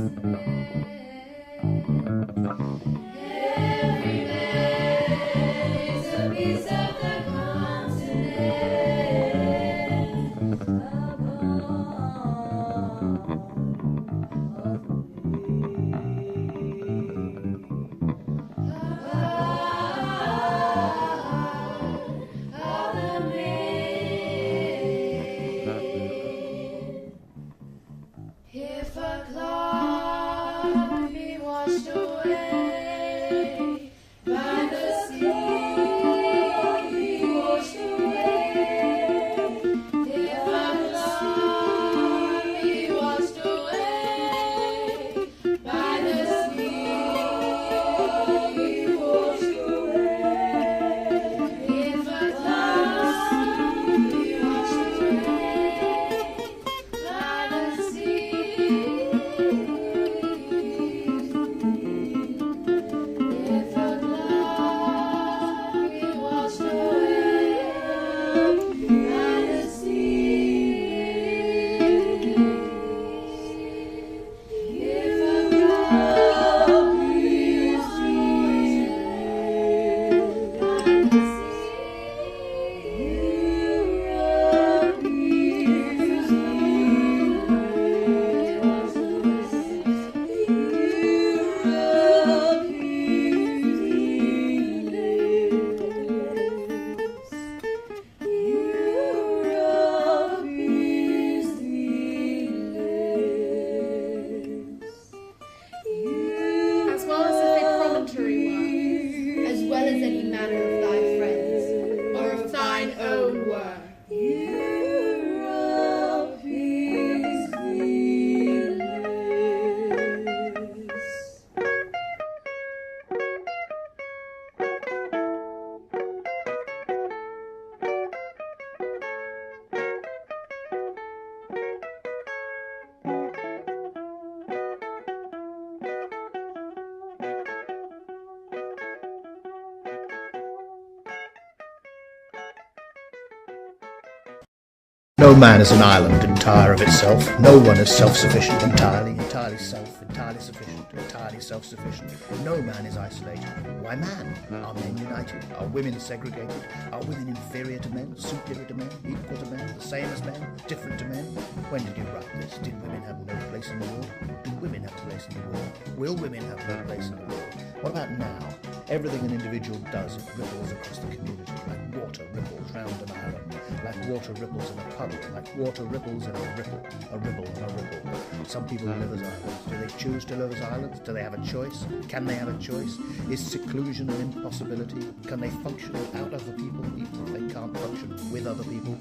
If a cloud be washed away by the sea, be washed away. If a cloud be washed away by the sea, be washed away. If a cloud be washed away by the sea. If a cloud be washed away by the sea. If a cloud be washed away by the as well as if a promontory were, as well as any manner of thy friends, or of thine own were. No man is an island entire of itself. No one is self-sufficient entirely sufficient, entirely self-sufficient. No man is isolated. Why man? Are men united? Are women segregated? Are women inferior to men, superior to men, equal to men, the same as men, different to men? When did you write this? Did women have no place in the world? Do women have a place in the world? Will women have no place in the world? What about now? Everything an individual does, it ripples across the community, like water ripples round an island, like water ripples in a puddle, like water ripples in a ripple and a ripple. Some people live as islands. Do they choose to live as islands? Do they have a choice? Can they have a choice? Is seclusion an impossibility? Can they function without other people, even if they can't function with other people?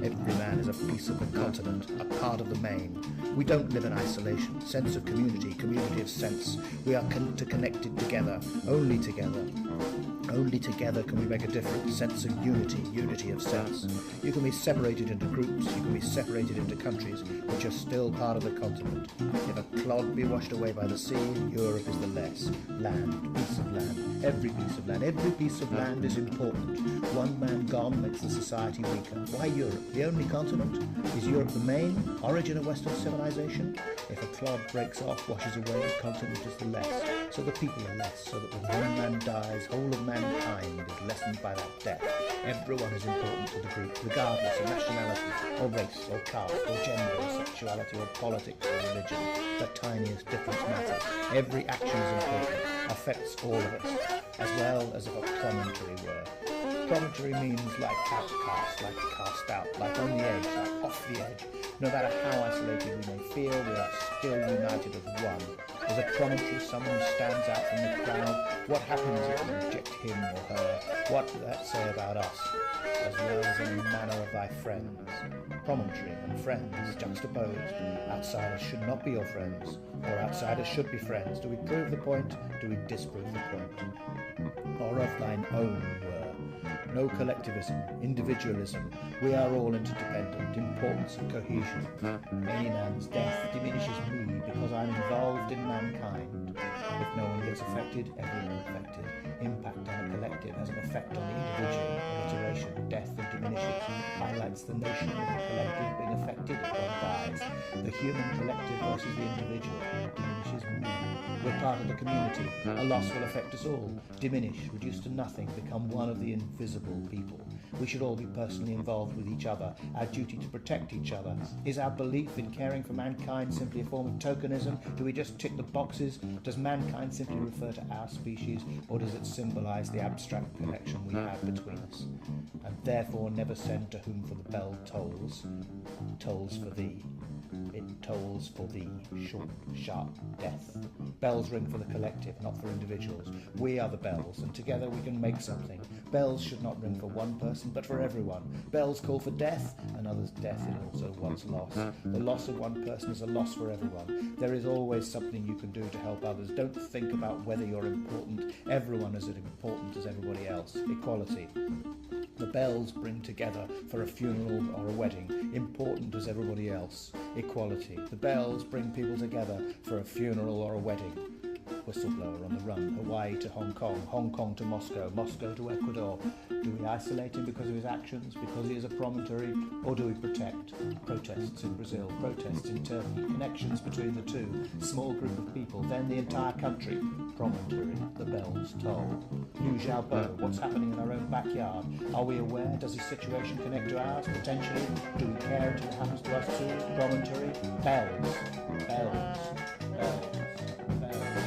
Every man is a piece of the continent, a part of the main. We don't live in isolation. Sense of community, community of sense. We are connected together, only together. Only together can we make a difference. Sense of unity, unity of sense. You can be separated into groups, you can be separated into countries, which are still part of the continent. If a clod be washed away by the sea, Europe is the less. Land, piece of land, every piece of land. Every piece of land is important. One man gone makes the society weaker. Why Europe? The only continent? Is Europe the main origin of Western civilization? If a clod breaks off, washes away, the continent is the less. So the people are less, so that when one man dies, whole of mankind is lessened by that death. Everyone is important to the group, regardless of nationality, or race, or caste, or gender, or sexuality, or politics, or religion. The tiniest difference matters. Every action is important, affects all of us, as well as if a promontory were. Promontory means like outcast, like cast out, like on the edge, like off the edge. No matter how isolated we may feel, we are still united as one. As a promontory, someone who stands out from the crowd. What happens if we reject him or her? What does that say about us? As well as any manner of thy friends. Promontory and friends juxtaposed. Outsiders should not be your friends, or outsiders should be friends. Do we prove the point? Do we disprove the point? Or of thine own were. No collectivism, individualism. We are all interdependent. Importance of cohesion. Any man's death diminishes me because I'm involved involved in mankind. If no one gets affected, everyone affected. Impact on a collective has an effect on the individual. Alliteration, death and diminishes, highlights the notion of the collective being affected if one dies. The human collective versus the individual diminishes me. We're part of the community. A loss will affect us all. Diminish, reduce to nothing, become one of the invisible people. We should all be personally involved with each other. Our duty to protect each other. Is our belief in caring for mankind simply a form of tokenism? Do we just tick the boxes? Does mankind simply refer to our species, or does it symbolise the abstract connection we have between us? And therefore never send to whom for the bell tolls. Tolls for thee. It tolls for thee, short, sharp death. Bells ring for the collective, not for individuals. We are the bells, and together we can make something. Bells should not ring for one person, but for everyone. Bells call for death, another's death is also one's loss. The loss of one person is a loss for everyone. There is always something you can do to help others. Don't think about whether you're important. Everyone is as important as everybody else. Equality. The bells bring together for a funeral or a wedding, important as everybody else. Equality. The bells bring people together for a funeral or a wedding. Whistleblower on the run, Hawaii to Hong Kong, Hong Kong to Moscow, Moscow to Ecuador. Do we isolate him because of his actions, because he is a promontory, or do we protect? Protests in Brazil, protests in Turkey, connections between the two, small group of people, then the entire country. Promontory, the bells toll. Liu Xiaobo, what's happening in our own backyard? Are we aware? Does his situation connect to ours? Potentially. Do we care until it happens to us too? Promontory, bells, bells, bells, bells.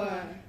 were.